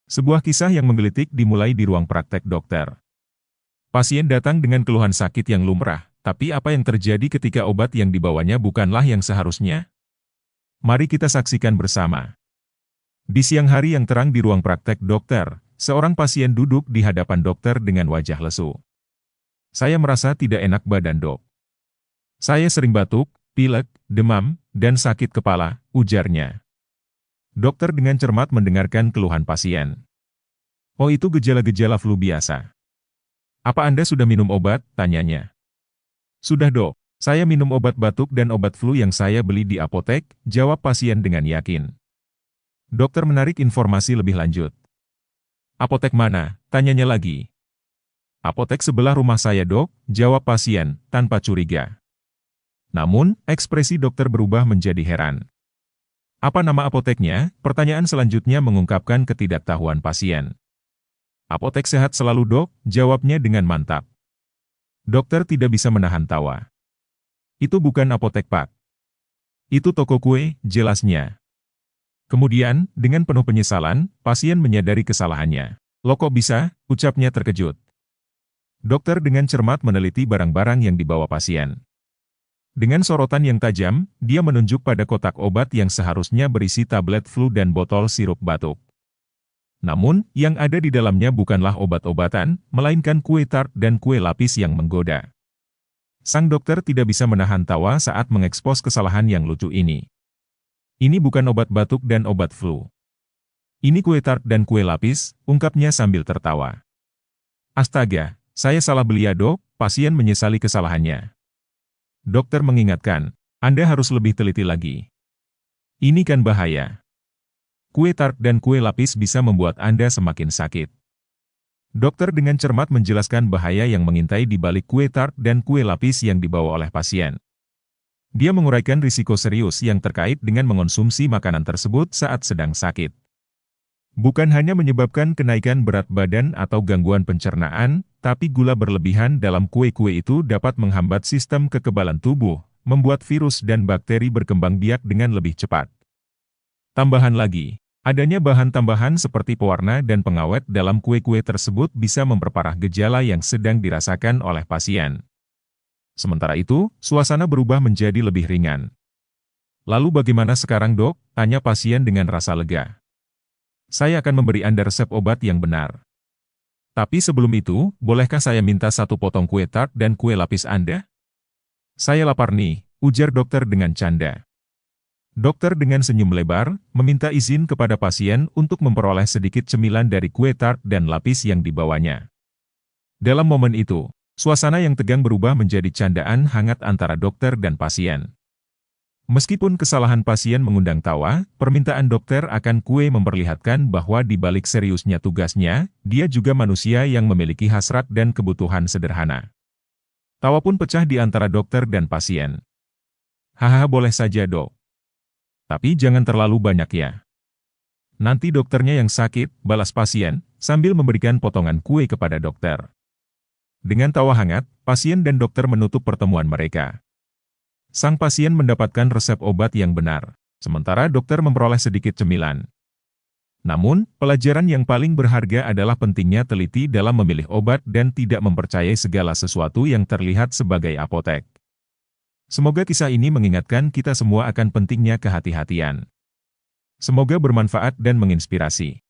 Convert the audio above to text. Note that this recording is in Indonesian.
Sebuah kisah yang menggelitik dimulai di ruang praktek dokter. Pasien datang dengan keluhan sakit yang lumrah, tapi apa yang terjadi ketika obat yang dibawanya bukanlah yang seharusnya? Mari kita saksikan bersama. Di siang hari yang terang di ruang praktek dokter, seorang pasien duduk di hadapan dokter dengan wajah lesu. "Saya merasa tidak enak badan, Dok. Saya sering batuk, pilek, demam, dan sakit kepala," ujarnya. Dokter dengan cermat mendengarkan keluhan pasien. "Oh, itu gejala-gejala flu biasa. Apa Anda sudah minum obat?" tanyanya. "Sudah, Dok. Saya minum obat batuk dan obat flu yang saya beli di apotek," jawab pasien dengan yakin. Dokter menarik informasi lebih lanjut. "Apotek mana?" tanyanya lagi. "Apotek sebelah rumah saya, Dok," jawab pasien, tanpa curiga. Namun, ekspresi dokter berubah menjadi heran. "Apa nama apoteknya?" Pertanyaan selanjutnya mengungkapkan ketidaktahuan pasien. "Apotek Sehat Selalu, Dok," jawabnya dengan mantap. Dokter tidak bisa menahan tawa. "Itu bukan apotek, Pak. Itu toko kue," jelasnya. Kemudian, dengan penuh penyesalan, pasien menyadari kesalahannya. "Loh, kok bisa?" ucapnya terkejut. Dokter dengan cermat meneliti barang-barang yang dibawa pasien. Dengan sorotan yang tajam, dia menunjuk pada kotak obat yang seharusnya berisi tablet flu dan botol sirup batuk. Namun, yang ada di dalamnya bukanlah obat-obatan, melainkan kue tart dan kue lapis yang menggoda. Sang dokter tidak bisa menahan tawa saat mengekspos kesalahan yang lucu ini. "Ini bukan obat batuk dan obat flu. Ini kue tart dan kue lapis," ungkapnya sambil tertawa. "Astaga, saya salah beli ya, Dok," pasien menyesali kesalahannya. Dokter mengingatkan, "Anda harus lebih teliti lagi. Ini kan bahaya. Kue tart dan kue lapis bisa membuat Anda semakin sakit." Dokter dengan cermat menjelaskan bahaya yang mengintai di balik kue tart dan kue lapis yang dibawa oleh pasien. Dia menguraikan risiko serius yang terkait dengan mengonsumsi makanan tersebut saat sedang sakit. Bukan hanya menyebabkan kenaikan berat badan atau gangguan pencernaan, tapi gula berlebihan dalam kue-kue itu dapat menghambat sistem kekebalan tubuh, membuat virus dan bakteri berkembang biak dengan lebih cepat. Tambahan lagi, adanya bahan tambahan seperti pewarna dan pengawet dalam kue-kue tersebut bisa memperparah gejala yang sedang dirasakan oleh pasien. Sementara itu, suasana berubah menjadi lebih ringan. "Lalu bagaimana sekarang, Dok?" tanya pasien dengan rasa lega. "Saya akan memberi Anda resep obat yang benar. Tapi sebelum itu, bolehkah saya minta satu potong kue tart dan kue lapis Anda? Saya lapar nih," ujar dokter dengan canda. Dokter dengan senyum lebar, meminta izin kepada pasien untuk memperoleh sedikit cemilan dari kue tart dan lapis yang dibawanya. Dalam momen itu, suasana yang tegang berubah menjadi candaan hangat antara dokter dan pasien. Meskipun kesalahan pasien mengundang tawa, permintaan dokter akan kue memperlihatkan bahwa di balik seriusnya tugasnya, dia juga manusia yang memiliki hasrat dan kebutuhan sederhana. Tawa pun pecah di antara dokter dan pasien. "Hahaha, boleh saja, Dok. Tapi jangan terlalu banyak ya. Nanti dokternya yang sakit," balas pasien, sambil memberikan potongan kue kepada dokter. Dengan tawa hangat, pasien dan dokter menutup pertemuan mereka. Sang pasien mendapatkan resep obat yang benar, sementara dokter memperoleh sedikit cemilan. Namun, pelajaran yang paling berharga adalah pentingnya teliti dalam memilih obat dan tidak mempercayai segala sesuatu yang terlihat sebagai apotek. Semoga kisah ini mengingatkan kita semua akan pentingnya kehati-hatian. Semoga bermanfaat dan menginspirasi.